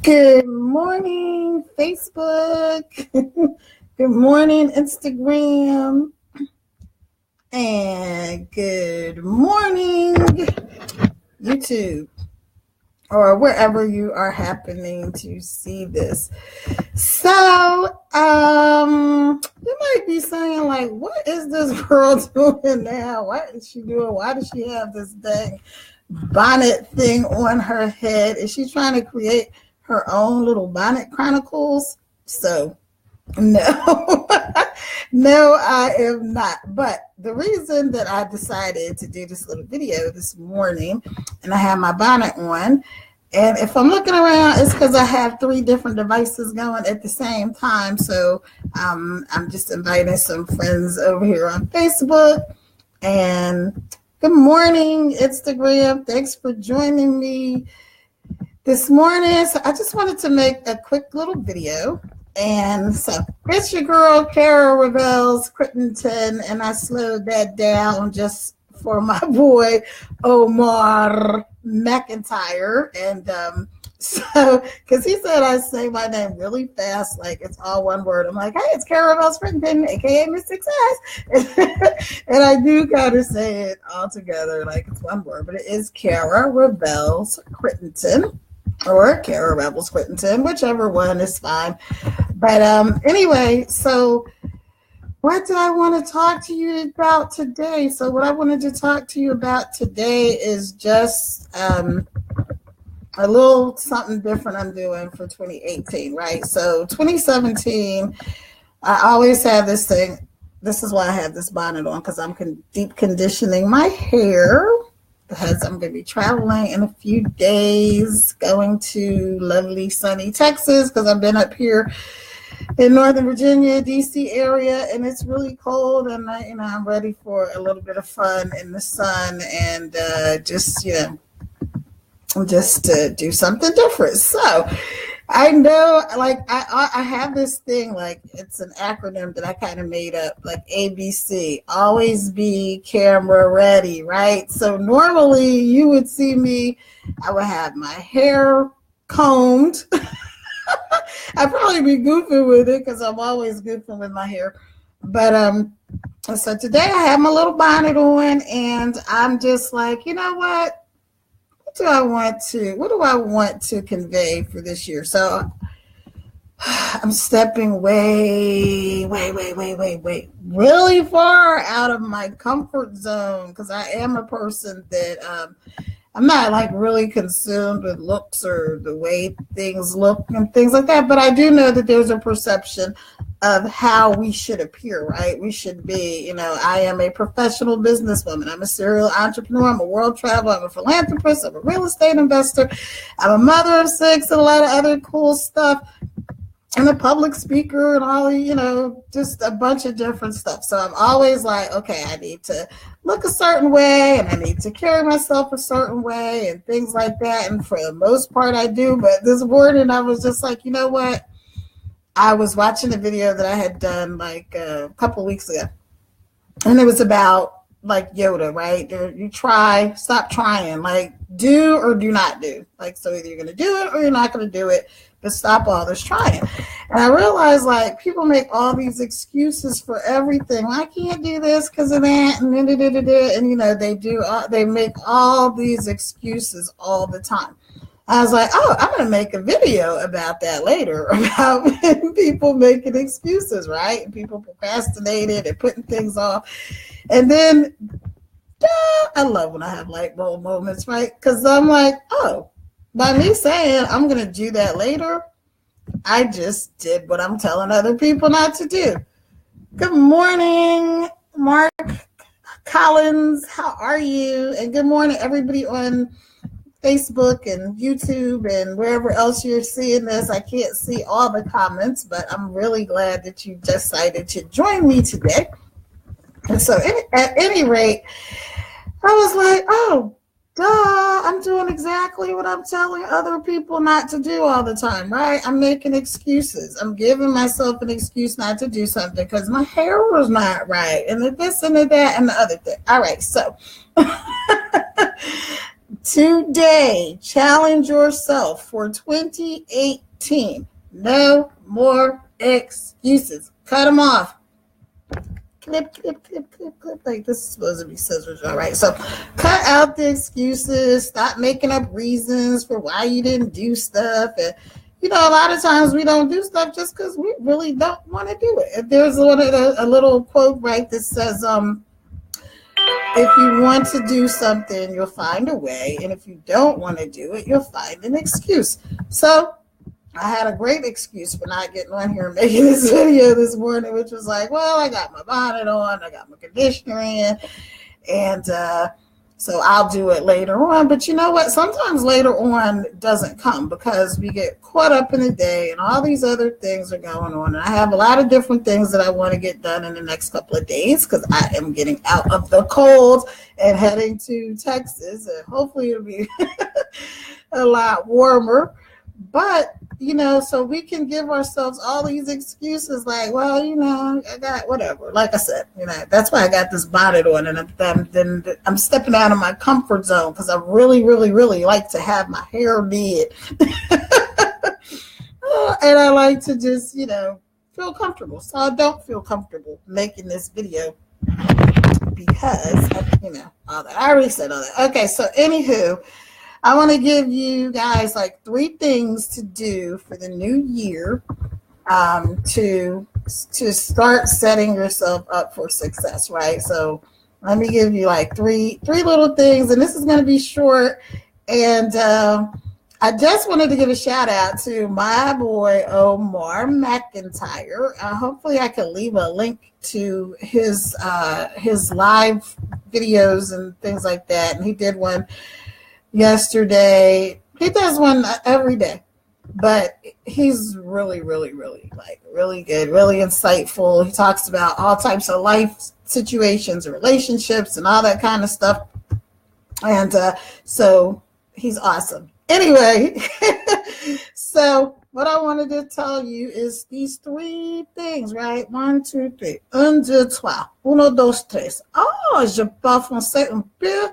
Good morning, Facebook. Good morning, Instagram. And good morning, YouTube, or wherever you are happening to see this. So, you might be saying, like, what is this girl doing now? What is she doing? Why does she have this dang bonnet thing on her head? Is she trying to create her own little bonnet chronicles? So, no, no, I am not. But the reason that I decided to do this little video this morning, and I have my bonnet on, and if I'm looking around, it's because I have 3 different devices going at the same time. So I'm just inviting some friends over here on Facebook. And good morning, Instagram. Thanks for joining me this morning. So I just wanted to make a quick little video. And so it's your girl, Kara Rebels Crittenton, and I slowed that down just for my boy, Omar McIntyre. And so, because he said I say my name really fast, like it's all one word. I'm like, hey, it's Kara Rebels Crittenton, aka Miss Success. And I do kind of say it all together like it's one word, but it is Kara Rebels Crittenton, or Kara Rebels Crittenton, whichever one is fine. But anyway, so what do I want to talk to you about today? So what I wanted to talk to you about today is just a little something different I'm doing for 2018, right? So 2017, I always have this thing. This is why I have this bonnet on, because I'm deep conditioning my hair, because I'm going to be traveling in a few days, going to lovely sunny Texas, because I've been up here in Northern Virginia, DC area, and it's really cold, and I'm ready for a little bit of fun in the sun, and just to do something different. So I know, like, I have this thing, like, it's an acronym that I kind of made up, like ABC, always be camera ready, right? So normally you would see me, I would have my hair combed. I'd probably be goofing with it because I'm always goofing with my hair. But so today I have my little bonnet on, and I'm just like, you know what? What do I want to convey for this year? So I'm stepping way really far out of my comfort zone, because I am a person that I'm not like really consumed with looks or the way things look and things like that, but I do know that there's a perception of how we should appear, right? We should be, I am a professional businesswoman. I'm a serial entrepreneur. I'm a world traveler. I'm a philanthropist. I'm a real estate investor. I'm a mother of 6 and a lot of other cool stuff. I'm a public speaker and all, just a bunch of different stuff. So I'm always like, okay, I need to look a certain way, and I need to carry myself a certain way and things like that. And for the most part, I do. But this morning, I was just like, you know what? I was watching a video that I had done like a couple weeks ago, and it was about like Yoda, right? You try, stop trying, like do or do not do. Like, so either you're going to do it or you're not going to do it, but stop all this trying. And I realized, like, people make all these excuses for everything. Well, I can't do this because of that, and and they make all these excuses all the time. I was like, oh, I'm going to make a video about that later, about people making excuses, right? And people procrastinating and putting things off. And then I love when I have light bulb moments, right? Because I'm like, oh, by me saying I'm going to do that later, I just did what I'm telling other people not to do. Good morning, Mark Collins. How are you? And good morning, everybody on Facebook and YouTube and wherever else you're seeing this. I can't see all the comments, but I'm really glad that you decided to join me today. And so at any rate, I was like, oh, Duh, I'm doing exactly what I'm telling other people not to do all the time, right? I'm making excuses. I'm giving myself an excuse not to do something because my hair was not right, and the this and the that and the other thing. All right, so today, challenge yourself for 2018. No more excuses. Cut them off. Clip, clip, clip, clip, clip. Like this is supposed to be scissors, all right? So cut out the excuses. Stop making up reasons for why you didn't do stuff. And a lot of times we don't do stuff just because we really don't want to do it. There's a little quote, right, that says, if you want to do something, you'll find a way. And if you don't want to do it, you'll find an excuse. So I had a great excuse for not getting on here and making this video this morning, which was like, well, I got my bonnet on, I got my conditioner in, and so I'll do it later on. But you know what? Sometimes later on doesn't come because we get caught up in the day and all these other things are going on. And I have a lot of different things that I want to get done in the next couple of days because I am getting out of the cold and heading to Texas. And hopefully it'll be a lot warmer. But, so we can give ourselves all these excuses like, well, I got whatever. Like I said, that's why I got this bonnet on, and I'm stepping out of my comfort zone because I really, really, really like to have my hair did. And I like to just, feel comfortable. So I don't feel comfortable making this video because, all that. I already said all that. Okay, so anywho, I want to give you guys like 3 things to do for the new year to start setting yourself up for success, right? So let me give you like three little things, and this is going to be short. And I just wanted to give a shout out to my boy Omar McIntyre. Hopefully I can leave a link to his live videos and things like that. And he did one yesterday. He does one every day, but he's really, really, really really good, really insightful. He talks about all types of life situations, relationships, and all that kind of stuff. And so he's awesome. Anyway, so what I wanted to tell you is these 3 things, right? 1, 2, 3. 1, 2, 3. 1, 2, 3. Oh, je parle français un peu.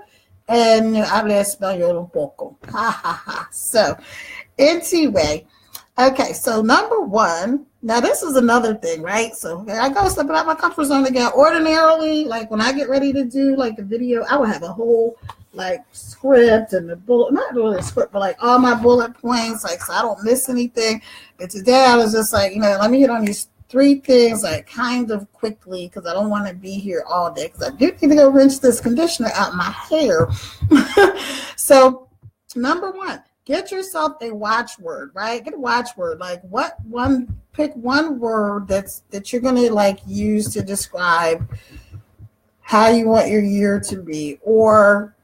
And hablo español un poco. Ha ha ha. So, anyway, okay. So number 1. Now this is another thing, right? So I go stepping out my comfort zone again. Ordinarily, like when I get ready to do like a video, I would have a whole like script and the bullet, not really a script, but like all my bullet points, like so I don't miss anything. But today I was just like, let me hit on these 3 things like kind of quickly because I don't want to be here all day because I do need to go rinse this conditioner out my hair. So number 1, get yourself a watchword, right? Get a watchword. Like pick one word that you're going to like use to describe how you want your year to be, or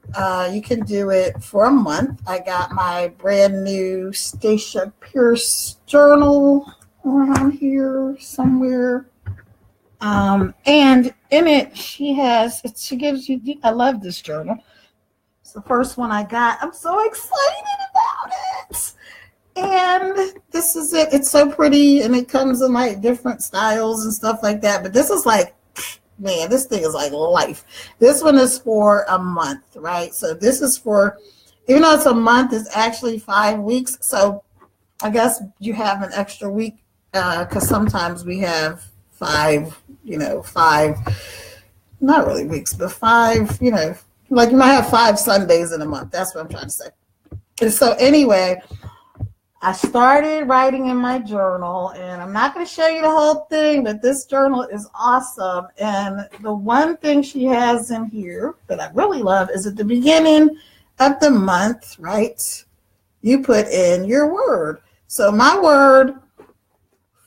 you can do it for a month. I got my brand new Stacia Pierce journal around here somewhere. And in it, she gives you, I love this journal. It's the first one I got. I'm so excited about it. And this is it. It's so pretty, and it comes in like different styles and stuff like that. But this is like, man, this thing is like life. This one is for a month, right? So this is for, even though it's a month, it's actually 5 weeks. So I guess you have an extra week because sometimes we have 5, not really weeks, but 5, like you might have 5 Sundays in a month. That's what I'm trying to say. And so anyway, I started writing in my journal, and I'm not going to show you the whole thing, but this journal is awesome. And the one thing she has in here that I really love is at the beginning of the month, right? You put in your word. So my word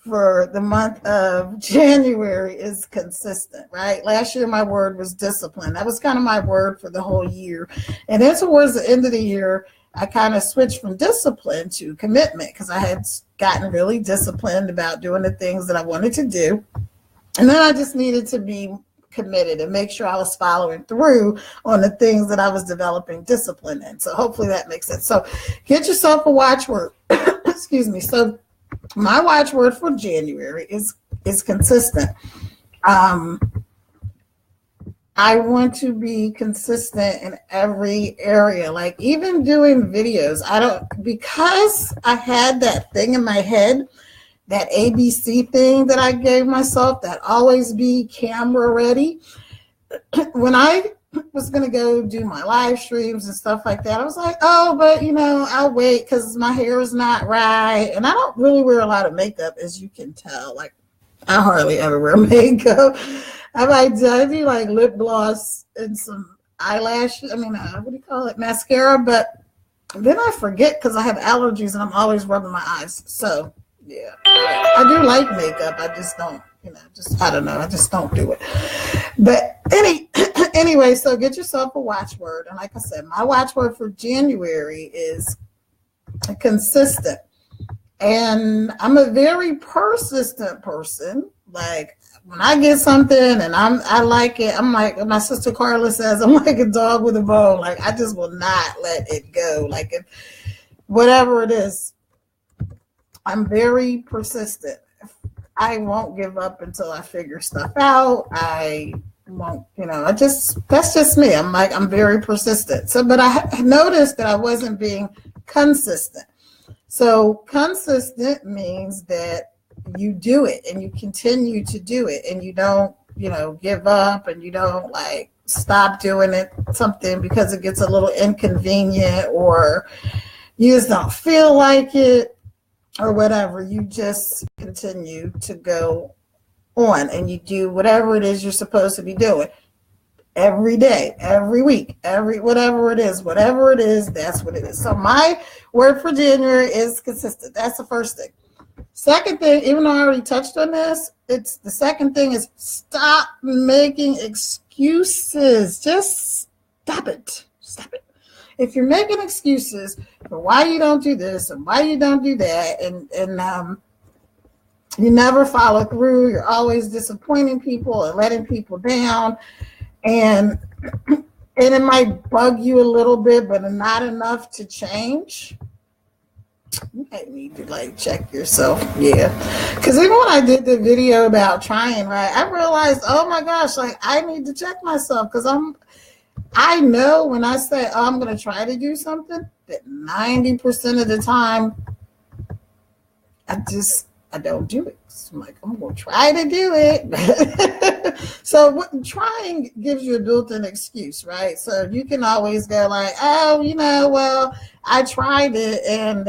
for the month of January is consistent, right? Last year, my word was discipline. That was kind of my word for the whole year. And then towards the end of the year, I kind of switched from discipline to commitment because I had gotten really disciplined about doing the things that I wanted to do. And then I just needed to be committed and make sure I was following through on the things that I was developing discipline in. So hopefully that makes sense. So get yourself a watchword. Excuse me. So my watchword for January is consistent. I want to be consistent in every area, like even doing videos. Because I had that thing in my head, that ABC thing that I gave myself, that always be camera ready. When I was going to go do my live streams and stuff like that, I was like, oh, but I'll wait because my hair is not right. And I don't really wear a lot of makeup, as you can tell. Like, I hardly ever wear makeup. I do like lip gloss and some eyelash. What do you call it? Mascara. But then I forget because I have allergies and I'm always rubbing my eyes. So, yeah. I do like makeup. I just don't, I don't know. I just don't do it. But anyway, so get yourself a watchword. And like I said, my watchword for January is consistent. And I'm a very persistent person. Like, when I get something and I like it, I'm like my sister Carla says, I'm like a dog with a bone. Like, I just will not let it go. Like, whatever it is, I'm very persistent. I won't give up until I figure stuff out. I won't, that's just me. I'm very persistent. So, but I noticed that I wasn't being consistent. So consistent means that you do it and you continue to do it and you don't, give up and you don't like stop doing it, something because it gets a little inconvenient or you just don't feel like it or whatever. You just continue to go on and you do whatever it is you're supposed to be doing every day, every week, whatever it is, that's what it is. So my word for January is consistent. That's the first thing. Second thing, even though I already touched on this, the second thing is stop making excuses. Just stop it. Stop it. If you're making excuses for why you don't do this and why you don't do that, and you never follow through, you're always disappointing people and letting people down, and it might bug you a little bit, but not enough to change. You might need to check yourself. Yeah. Because even when I did the video about trying, right, I realized, oh my gosh, I need to check myself because I know when I say, oh, I'm going to try to do something, that 90% of the time, I don't do it. So I'm going to try to do it. So trying gives you a built-in excuse, right? So you can always go well, I tried it and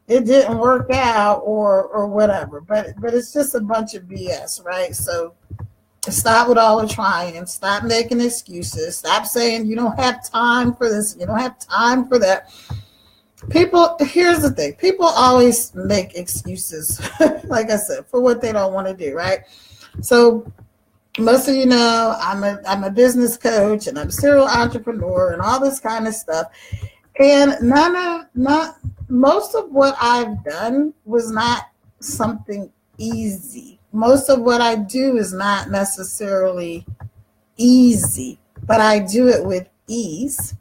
it didn't work out or whatever. But it's just a bunch of BS, right? So stop with all the trying. Stop making excuses. Stop saying you don't have time for this. You don't have time for that. Here's the thing. People always make excuses, like I said, for what they don't want to do, right? So most of you know I'm a business coach and I'm a serial entrepreneur and all this kind of stuff. And most of what I've done was not something easy. Most of what I do is not necessarily easy, but I do it with ease.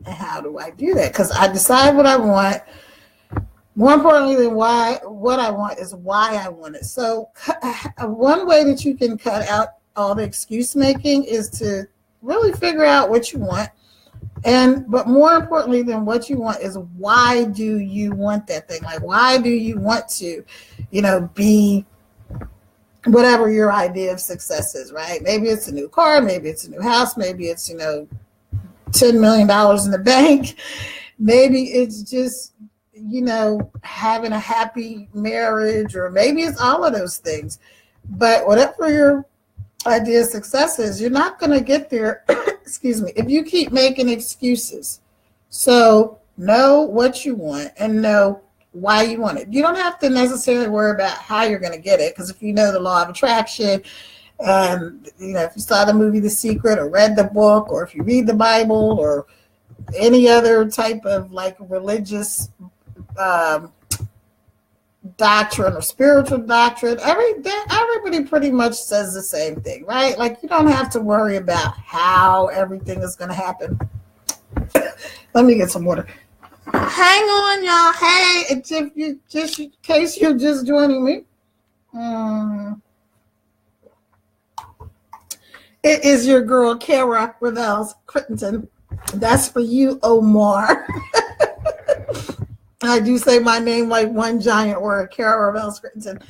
And how do I do that? Because I decide what I want. More importantly than what I want is why I want it. So one way that you can cut out all the excuse making is to really figure out what you want. But more importantly than what you want is why do you want that thing? Like, why do you want to, be whatever your idea of success is, right? Maybe it's a new car, maybe it's a new house, maybe it's, $10 million in the bank. Maybe it's just, having a happy marriage, or maybe it's all of those things. But whatever your idea of success is, you're not going to get there, excuse me, if you keep making excuses. So know what you want and know why you want it. You don't have to necessarily worry about how you're going to get it, because if you know the law of attraction, if you saw the movie The Secret or read the book, or if you read the Bible or any other type of religious doctrine or spiritual doctrine, everybody pretty much says the same thing, right? Like, you don't have to worry about how everything is going to happen. Let me get some water. Hang on, y'all. Hey, if you just in case you're just joining me, it is your girl Kara Revels Crittenton. That's for you, Omar. I do say my name like one giant word, Kara Revels Crittenton.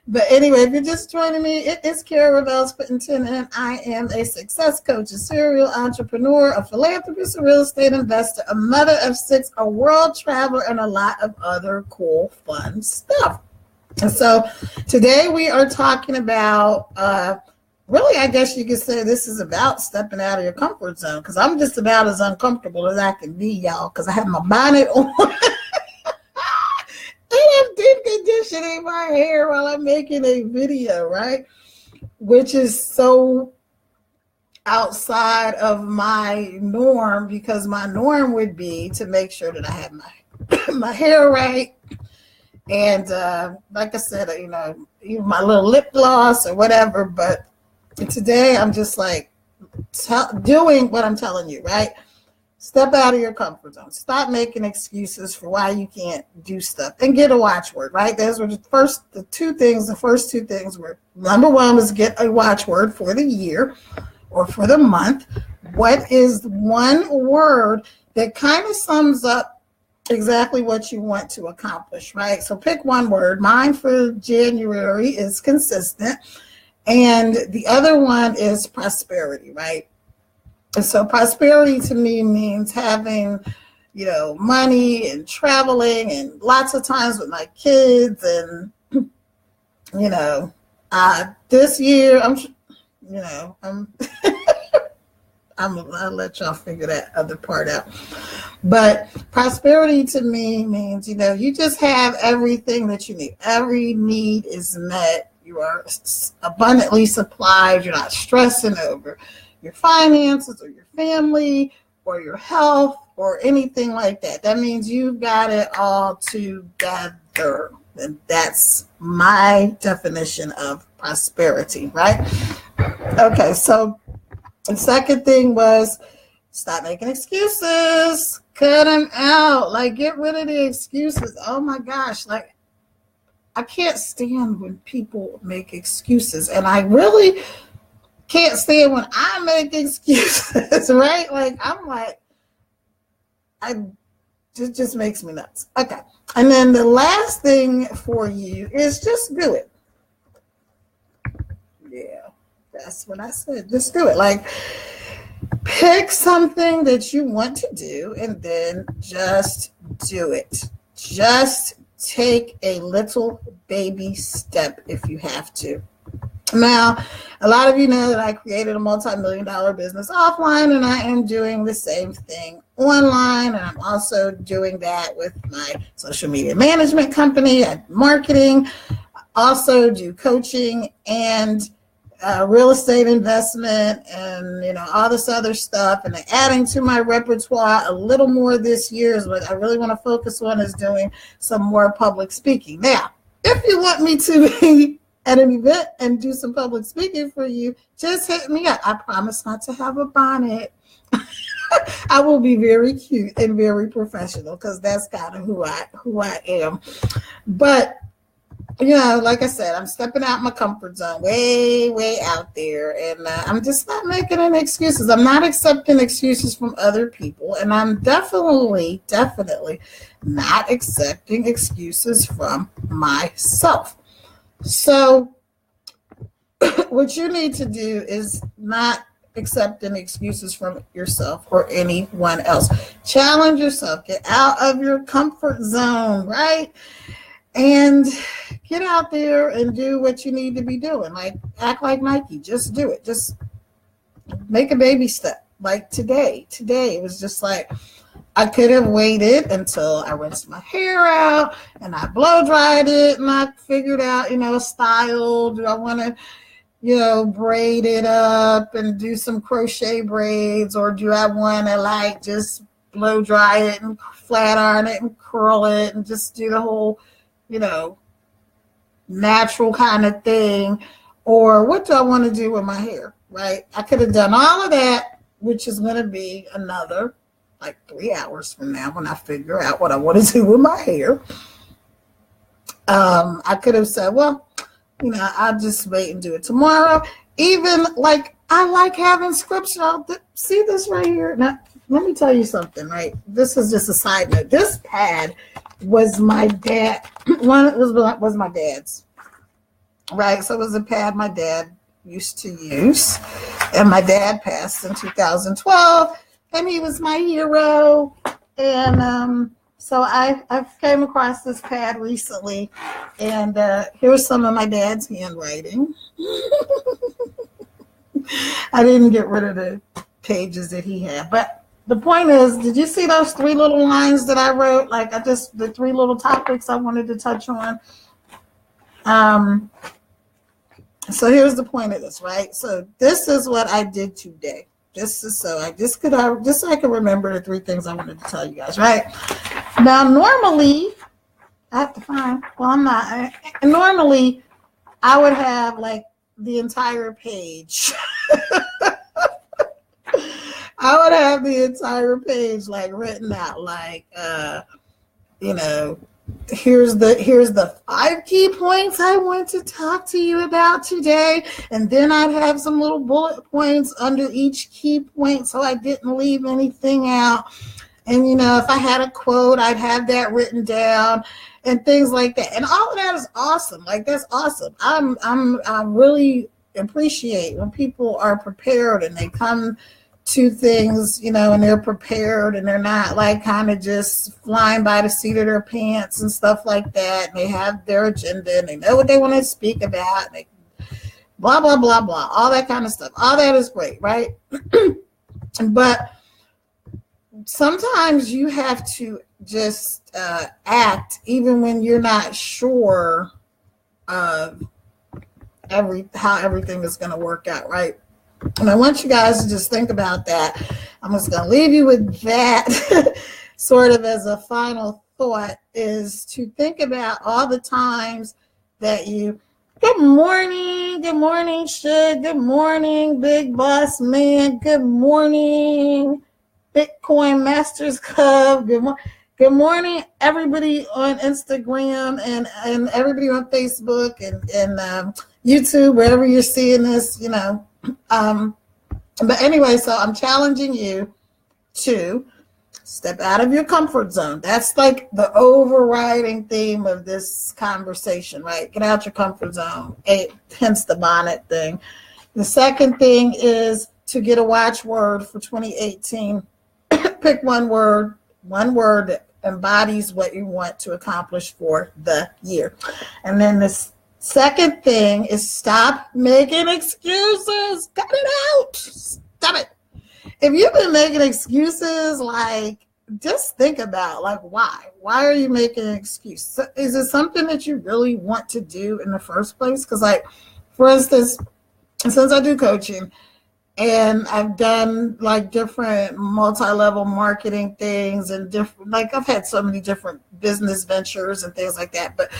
But anyway, if you're just joining me, it is Kara Revels Crittenton, and I am a success coach, a serial entrepreneur, a philanthropist, a real estate investor, a mother of 6, a world traveler, and a lot of other cool, fun stuff. And so today we are talking about, really, I guess you could say this is about stepping out of your comfort zone, because I'm just about as uncomfortable as I can be, y'all, because I have my bonnet on. I'm deep conditioning my hair while I'm making a video, right? Which is so outside of my norm, because my norm would be to make sure that I have my hair right. And like I said, even my little lip gloss or whatever. But today I'm just like doing what I'm telling you, right? Step out of your comfort zone. Stop making excuses for why you can't do stuff, and get a watchword, right? Those were the first two things were, number one was get a watchword for the year or for the month. What is one word that kind of sums up exactly what you want to accomplish, right? So pick one word. Mine for January is consistent, and the other one is prosperity, right? And so prosperity to me means having, money and traveling and lots of times with my kids. And, this year, I'll let y'all figure that other part out. But prosperity to me means, you just have everything that you need. Every need is met. You are abundantly supplied. You're not stressing over your finances or your family or your health or anything like that. That means you've got it all together. And that's my definition of prosperity, right? Okay, so the second thing was stop making excuses. Cut them out. Like, get rid of the excuses. Oh my gosh, like, I can't stand when people make excuses. And I really can't stand when I make excuses, right? Like, it just makes me nuts. Okay. And then the last thing for you is just do it. Yeah, that's what I said. Just do it. Like, pick something that you want to do and then just do it. Just take a little baby step if you have to. Now, a lot of you know that I created a multi-million-dollar business offline, and I am doing the same thing online. And I'm also doing that with my social media management company, marketing. I also do coaching and real estate investment and, all this other stuff. And adding to my repertoire a little more this year is what I really want to focus on, is doing some more public speaking. Now, if you want me to be at an event and do some public speaking for you, just hit me up. I promise not to have a bonnet. I will be very cute and very professional, because that's kind of who I am. But like I said, I'm stepping out my comfort zone, way, way out there. And I'm just not making any excuses. I'm not accepting excuses from other people. And I'm definitely not accepting excuses from myself. So what you need to do is not accept any excuses from yourself or anyone else. Challenge yourself. Get out of your comfort zone, right? And get out there and do what you need to be doing. Like, act like Nike. Just do it. Just make a baby step. Like today, it was just like, I could have waited until I rinsed my hair out and I blow dried it and I figured out, a style. Do I want to, braid it up and do some crochet braids, or do I want to just blow dry it and flat iron it and curl it and just do the whole, natural kind of thing, or what do I want to do with my hair, right? I could have done all of that, which is going to be another like 3 hours from now when I figure out what I want to do with my hair. I could have said, well, I'll just wait and do it tomorrow. Even like, I like having scripts. See this right here? Now, let me tell you something, right? This is just a side note. This pad was my dad. Was my dad's, right? So it was a pad my dad used to use, and my dad passed in 2012, and he was my hero. And so I came across this pad recently, and here's some of my dad's handwriting. I didn't get rid of the pages that he had, but the point is, did you see those 3 little lines that I wrote? Like, the 3 little topics I wanted to touch on. So here's the point of this, right? So this is what I did today. So I can remember the 3 things I wanted to tell you guys, right? Now, normally, I have to find, well, I'm not. Normally, I would have like the entire page. I would have the entire page like written out, like, here's the 5 key points I want to talk to you about today. And then I'd have some little bullet points under each key point so I didn't leave anything out. And, if I had a quote, I'd have that written down and things like that. And all of that is awesome. Like, that's awesome. I really appreciate when people are prepared and they come to things, and they're prepared and they're not like kind of just flying by the seat of their pants and stuff like that. And they have their agenda and they know what they want to speak about. And they blah, blah, blah, blah, all that kind of stuff. All that is great, right? But sometimes you have to just act even when you're not sure of how everything is going to work out, right? And I want you guys to just think about that. I'm just going to leave you with that sort of as a final thought, is to think about all the times that good morning, Shug, good morning, Big Boss Man, good morning, Bitcoin Masters Club, good morning, everybody on Instagram and everybody on Facebook and YouTube, wherever you're seeing this, but anyway, so I'm challenging you to step out of your comfort zone. That's like the overriding theme of this conversation, right? Get out your comfort zone, hence the bonnet thing. The second thing is to get a watchword for 2018. Pick one word that embodies what you want to accomplish for the year. And then this second thing is stop making excuses. Cut it out. Stop it. If you've been making excuses, like, just think about, like, why? Why are you making an excuse? Is it something that you really want to do in the first place? Because, like, for instance, since I do coaching and I've done, like, different multi-level marketing things and different, like, I've had so many different business ventures and things like that, but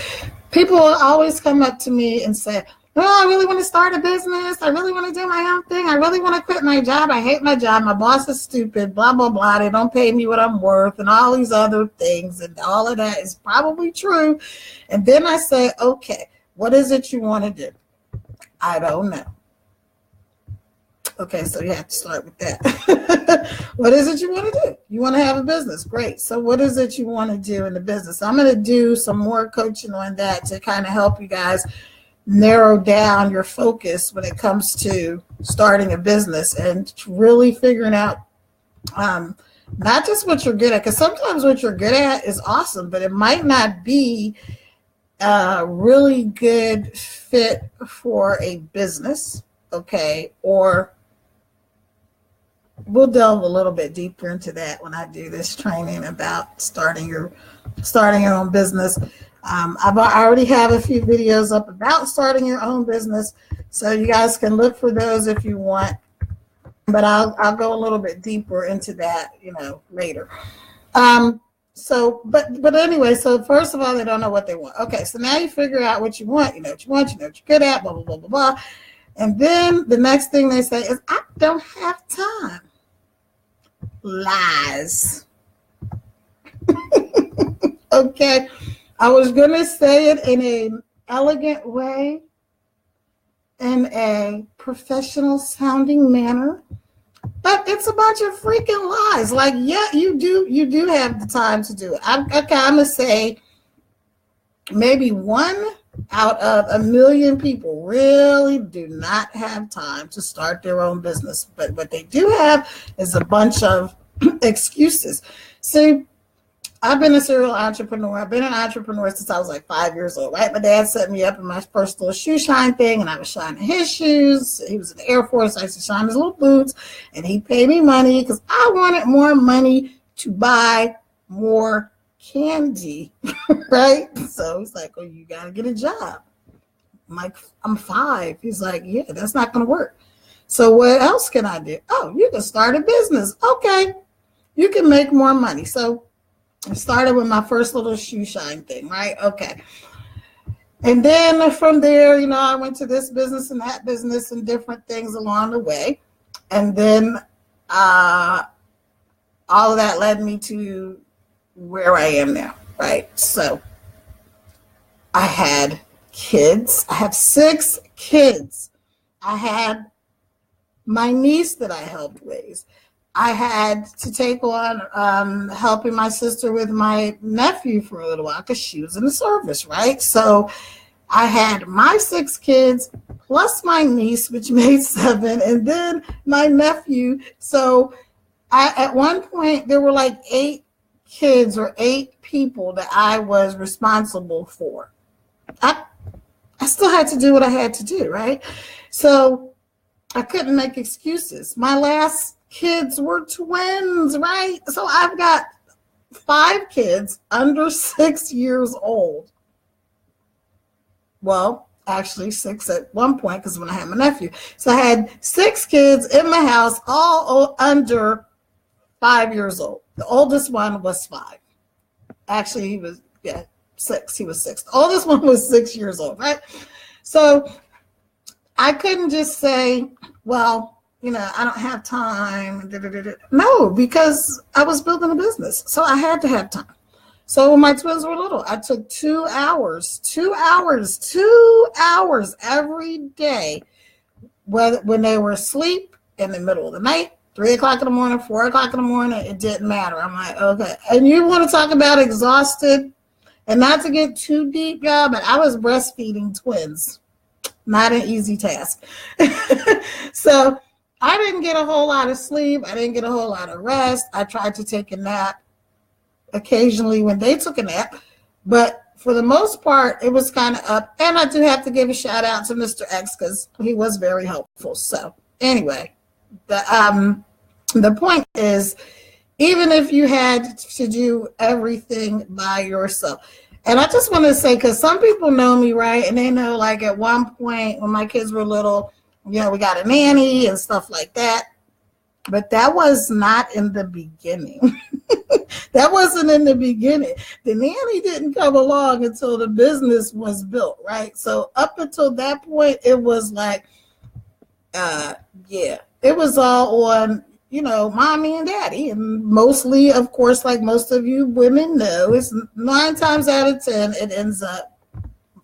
people always come up to me and say, well, I really want to start a business. I really want to do my own thing. I really want to quit my job. I hate my job. My boss is stupid, blah, blah, blah. They don't pay me what I'm worth and all these other things. And all of that is probably true. And then I say, okay, what is it you want to do? I don't know. Okay, so you have to start with that. What is it you want to do? You want to have a business. Great. So what is it you want to do in the business? I'm going to do some more coaching on that to kind of help you guys narrow down your focus when it comes to starting a business and really figuring out not just what you're good at, because sometimes what you're good at is awesome, but it might not be a really good fit for a business, okay? Or we'll delve a little bit deeper into that when I do this training about starting your own business. I already have a few videos up about starting your own business, so you guys can look for those if you want. But I'll go a little bit deeper into that, later. So, but anyway, so first of all, they don't know what they want. Okay, so now you figure out what you want. You know what you want. You know what you're good at. Blah blah blah blah blah. And then the next thing they say is, "I don't have time." Lies. Okay, I was gonna say it in an elegant way, in a professional sounding manner. But it's a bunch of freaking lies. Like, yeah, you do have the time to do it. I kind of say maybe 1 out of 1,000,000 people really do not have time to start their own business. But what they do have is a bunch of excuses. See, I've been a serial entrepreneur. I've been an entrepreneur since I was like 5 years old, right? My dad set me up in my first little shoe shine thing, and I was shining his shoes. He was in the Air Force. I used to shine his little boots, and he paid me money because I wanted more money to buy more candy, right? So he's like, "Oh, you got to get a job." I'm like, "I'm 5." He's like, "Yeah, that's not going to work. So what else can I do?" "Oh, you can start a business." "Okay, you can make more money." So I started with my first little shoe shine thing, right? Okay. And then from there, I went to this business and that business and different things along the way. And then all of that led me to where I am now, right? So I had kids. I have 6 kids. I had my niece that I helped raise. I had to take on helping my sister with my nephew for a little while because she was in the service, right? So I had my 6 kids plus my niece, which made 7, and then my nephew. So at one point, there were like 8 kids or 8 people that I was responsible for. I still had to do what I had to do, right? So I couldn't make excuses. My last kids were twins, right? So I've got 5 kids under 6 years old. Well, actually 6 at one point because when I had my nephew. So I had 6 kids in my house, all under 5 years old. The oldest one was 5. Actually, he was 6. He was 6. The oldest one was 6 years old, right? So I couldn't just say, well, I don't have time. No, because I was building a business. So I had to have time. So when my twins were little, I took 2 hours every day, when they were asleep, in the middle of the night, 3 o'clock in the morning, 4 o'clock in the morning, it didn't matter. I'm like, okay. And you want to talk about exhausted, and not to get too deep, y'all, but I was breastfeeding twins. Not an easy task. So I didn't get a whole lot of sleep. I didn't get a whole lot of rest. I tried to take a nap occasionally when they took a nap. But for the most part, it was kind of up. And I do have to give a shout out to Mr. X because he was very helpful. So anyway, the point is, even if you had to do everything by yourself. And I just want to say, because some people know me, right? And they know, like, at one point when my kids were little, we got a nanny and stuff like that. But that was not in the beginning. That wasn't in the beginning. The nanny didn't come along until the business was built, right? So up until that point, it was like, it was all on, mommy and daddy. And mostly, of course, like most of you women know, it's 9 times out of 10, it ends up,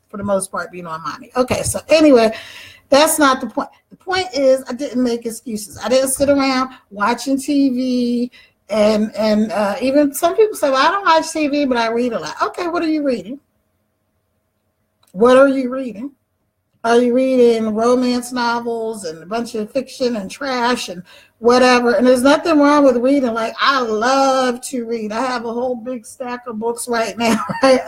for the most part, being on mommy. Okay, so anyway, that's not the point. The point is, I didn't make excuses. I didn't sit around watching TV. And even some people say, well, I don't watch TV, but I read a lot. Okay, what are you reading? What are you reading? Are you reading romance novels and a bunch of fiction and trash and whatever? And there's nothing wrong with reading. Like, I love to read. I have a whole big stack of books right now. Right?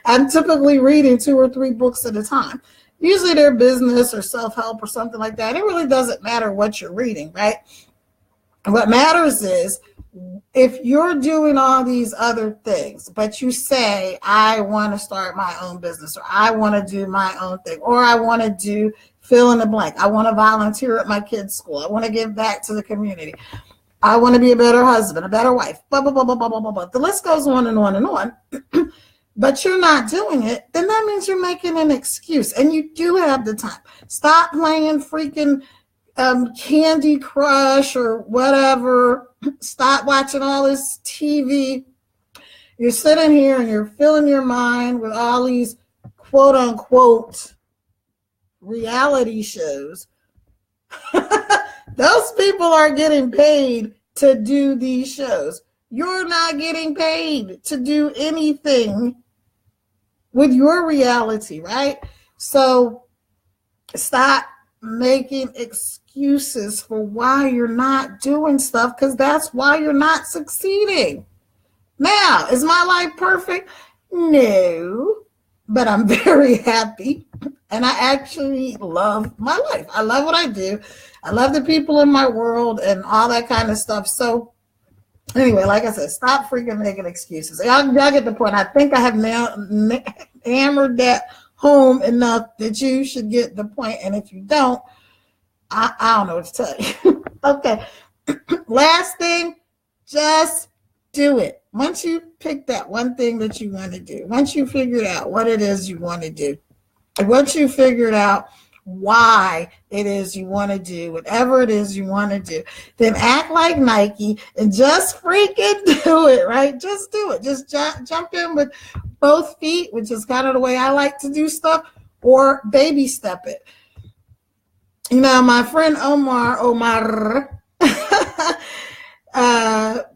I'm typically reading 2 or 3 books at a time. Usually they're business or self-help or something like that. It really doesn't matter what you're reading, right? What matters is, if you're doing all these other things, but you say, I want to start my own business, or I want to do my own thing, or I want to do fill in the blank, I want to volunteer at my kids' school, I want to give back to the community, I want to be a better husband, a better wife, blah, blah, blah, blah, blah, blah, blah, blah. The list goes on and on and on. But you're not doing it, then that means you're making an excuse. And you do have the time. Stop playing freaking Candy Crush or whatever. Stop watching all this TV. You're sitting here and you're filling your mind with all these quote unquote reality shows. Those people are getting paid to do these shows. You're not getting paid to do anything with your reality, right? So stop making excuses for why you're not doing stuff, because that's why you're not succeeding. Now, is my life perfect? No, but I'm very happy. And I actually love my life. I love what I do. I love the people in my world and all that kind of stuff. So anyway, like I said, stop freaking making excuses. Y'all get the point. I think I have now hammered that home enough that you should get the point. And if you don't, I don't know what to tell you. Okay. Last thing, just do it. Once you pick that one thing that you want to do, once you figured out what it is you want to do, and once you figured out why it is you want to do whatever it is you want to do, then act like Nike and just freaking do it, right? Just do it. Just jump in with both feet, which is kind of the way I like to do stuff, or baby step it. You know, my friend Omar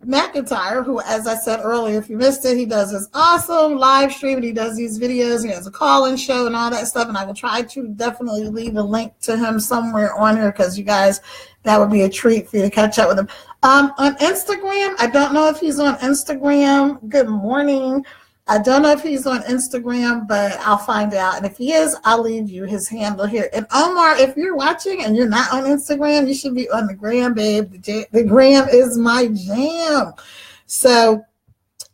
McIntyre, who, as I said earlier, if you missed it, he does this awesome live stream and he does these videos. He has a call-in show and all that stuff. And I will try to definitely leave a link to him somewhere on here, because you guys, that would be a treat for you to catch up with him. On Instagram, I don't know if he's on Instagram. Good morning. I don't know if he's on Instagram, but I'll find out. And if he is, I'll leave you his handle here. And Omar, if you're watching and you're not on Instagram, you should be on the gram, babe. The gram is my jam. So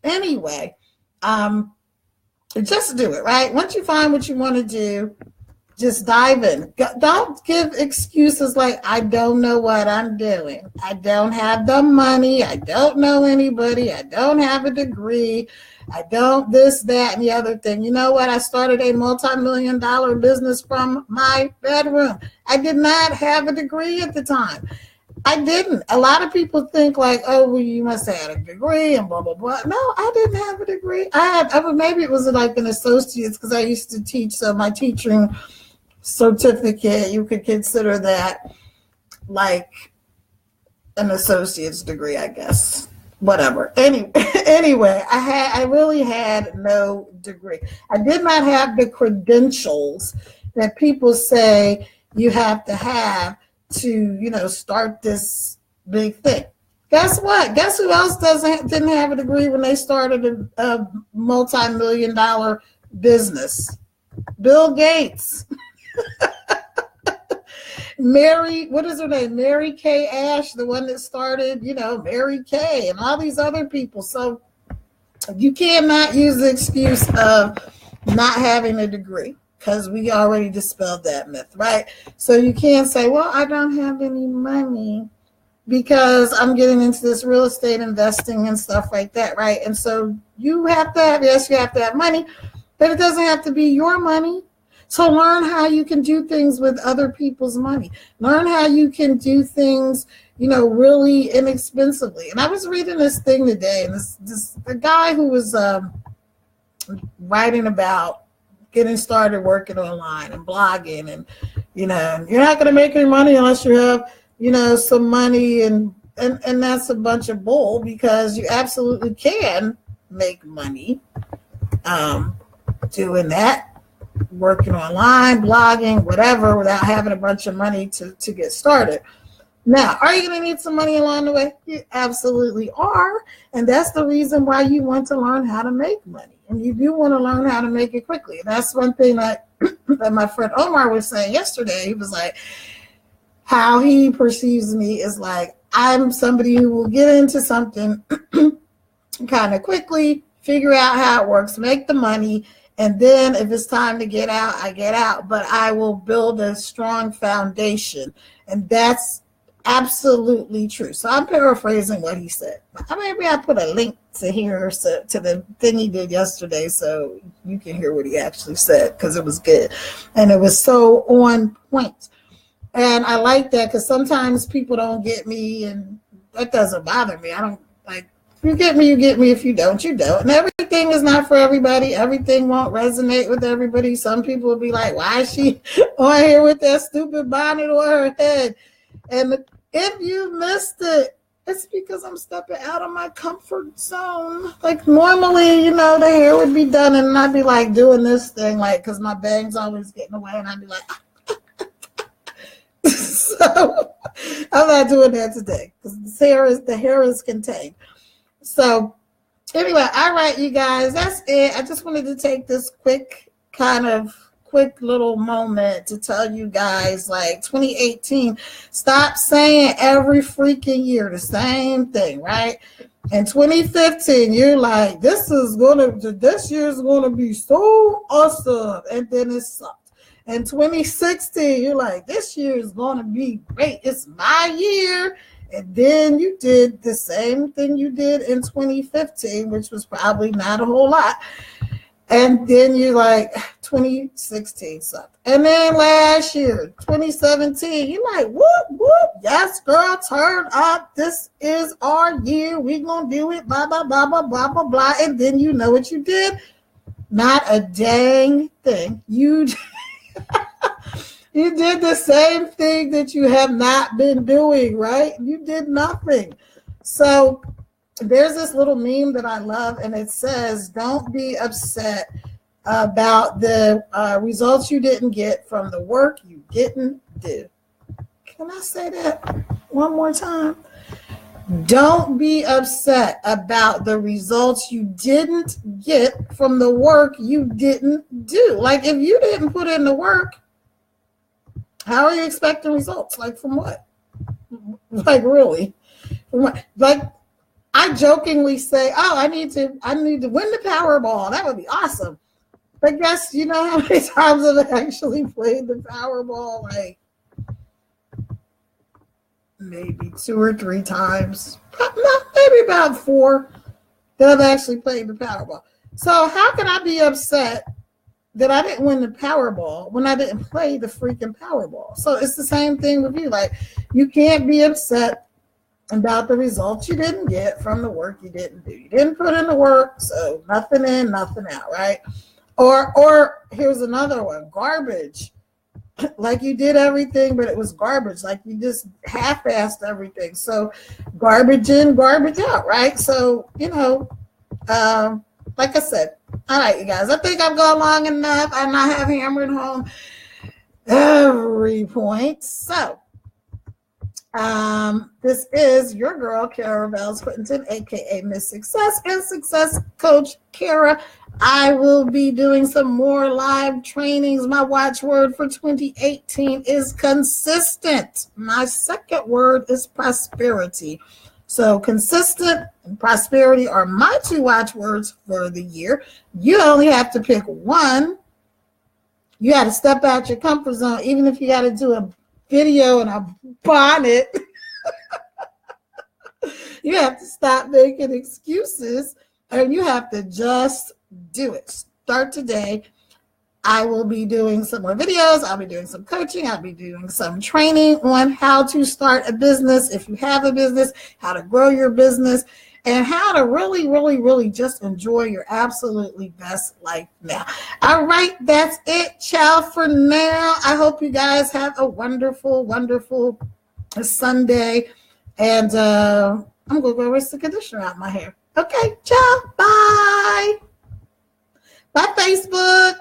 anyway, just do it, right? Once you find what you want to do, just dive in. Don't give excuses like, I don't know what I'm doing. I don't have the money. I don't know anybody. I don't have a degree. I don't this, that, and the other thing. You know what? I started a multi-million-dollar business from my bedroom. I did not have a degree at the time. I didn't. A lot of people think like, oh, well, you must have had a degree and blah, blah, blah. No, I didn't have a degree. Maybe it was like an associate's, because I used to teach. So my teaching certificate, you could consider that like an associate's degree, I guess. Whatever. Anyway, I really had no degree. I did not have the credentials that people say you have to start this big thing. Guess what? Guess who else didn't have a degree when they started a multi-million-dollar business? Bill Gates. What is her name? Mary Kay Ash, the one that started, Mary Kay and all these other people. So you cannot use the excuse of not having a degree, because we already dispelled that myth, right? So you can't say, well, I don't have any money because I'm getting into this real estate investing and stuff like that, right? And so you have to have money, but it doesn't have to be your money. So learn how you can do things with other people's money. Learn how you can do things, really inexpensively. And I was reading this thing today, and the guy who was writing about getting started working online and blogging, and you're not going to make any money unless you have some money, and that's a bunch of bull, because you absolutely can make money doing that. Working online, blogging, whatever, without having a bunch of money to get started. Now, are you going to need some money along the way? You absolutely are. And that's the reason why you want to learn how to make money. And you do want to learn how to make it quickly. And that's one thing that my friend Omar was saying yesterday. He was like, how he perceives me is like, I'm somebody who will get into something kind of quickly, figure out how it works, make the money, and then if it's time to get out, I get out. But I will build a strong foundation. And that's absolutely true. So I'm paraphrasing what he said. Maybe I put a link to here to the thing he did yesterday so you can hear what he actually said because it was good. And it was so on point. And I like that because sometimes people don't get me, and that doesn't bother me. I don't like, if you get me, you get me. If you don't, you don't. And everything is not for everybody. Everything won't resonate with everybody. Some people will be like, why is she on here with that stupid bonnet on her head? And if you missed it, it's because I'm stepping out of my comfort zone. Like normally, the hair would be done and I'd be like doing this thing, like, because my bangs always getting away and I'd be like, so I'm not doing that today because the hair is contained. So anyway, all right, you guys, that's it. I just wanted to take this quick little moment to tell you guys, like 2018, stop saying every freaking year the same thing, right? In 2015, you're like, this year's gonna be so awesome, and then it sucked. In 2016, you're like, this year is going to be great. It's my year. And then you did the same thing you did in 2015, which was probably not a whole lot. And then you're like, 2016 sucked. And then last year, 2017, you're like, whoop, whoop. Yes, girl, turn up. This is our year. We're going to do it, blah, blah, blah, blah, blah, blah, blah. And then you know what you did? Not a dang thing. You did the same thing that you have not been doing, right? You did nothing. So there's this little meme that I love, and it says, don't be upset about the results you didn't get from the work you didn't do. Can I say that one more time? Don't be upset about the results you didn't get from the work you didn't do. Like, if you didn't put in the work, how are you expecting results? Like, from what? Like, really? From what? Like, I jokingly say, oh, I need to win the Powerball. That would be awesome. But guess, you know how many times I've actually played the Powerball? Like, maybe 2 or 3 times. No, maybe about 4 that I've actually played the Powerball. So how can I be upset that I didn't win the Powerball when I didn't play the freaking Powerball? So it's the same thing with you. Like, you can't be upset about the results you didn't get from the work you didn't do. You didn't put in the work, so nothing in, nothing out, right? Or here's another one, garbage. Like, you did everything, but it was garbage. Like, you just half-assed everything. So garbage in, garbage out, right? So, like I said, all right, you guys, I think I've gone long enough, and I have hammered home every point. So this is your girl, Kara Bells Quinton, aka Miss Success and Success Coach Kara. I will be doing some more live trainings. My watchword for 2018 is consistent. My second word is prosperity. So consistent and prosperity are my 2 watchwords for the year. You only have to pick one. You got to step out your comfort zone, even if you got to do a video in a bonnet. You have to stop making excuses, and you have to just do it. Start today. I will be doing some more videos. I'll be doing some coaching. I'll be doing some training on how to start a business, if you have a business, how to grow your business, and how to really, really, really just enjoy your absolutely best life now. All right, that's it. Ciao for now. I hope you guys have a wonderful, wonderful Sunday. And I'm going to go rinse the conditioner out my hair. Okay, ciao. Bye. Bye, Facebook.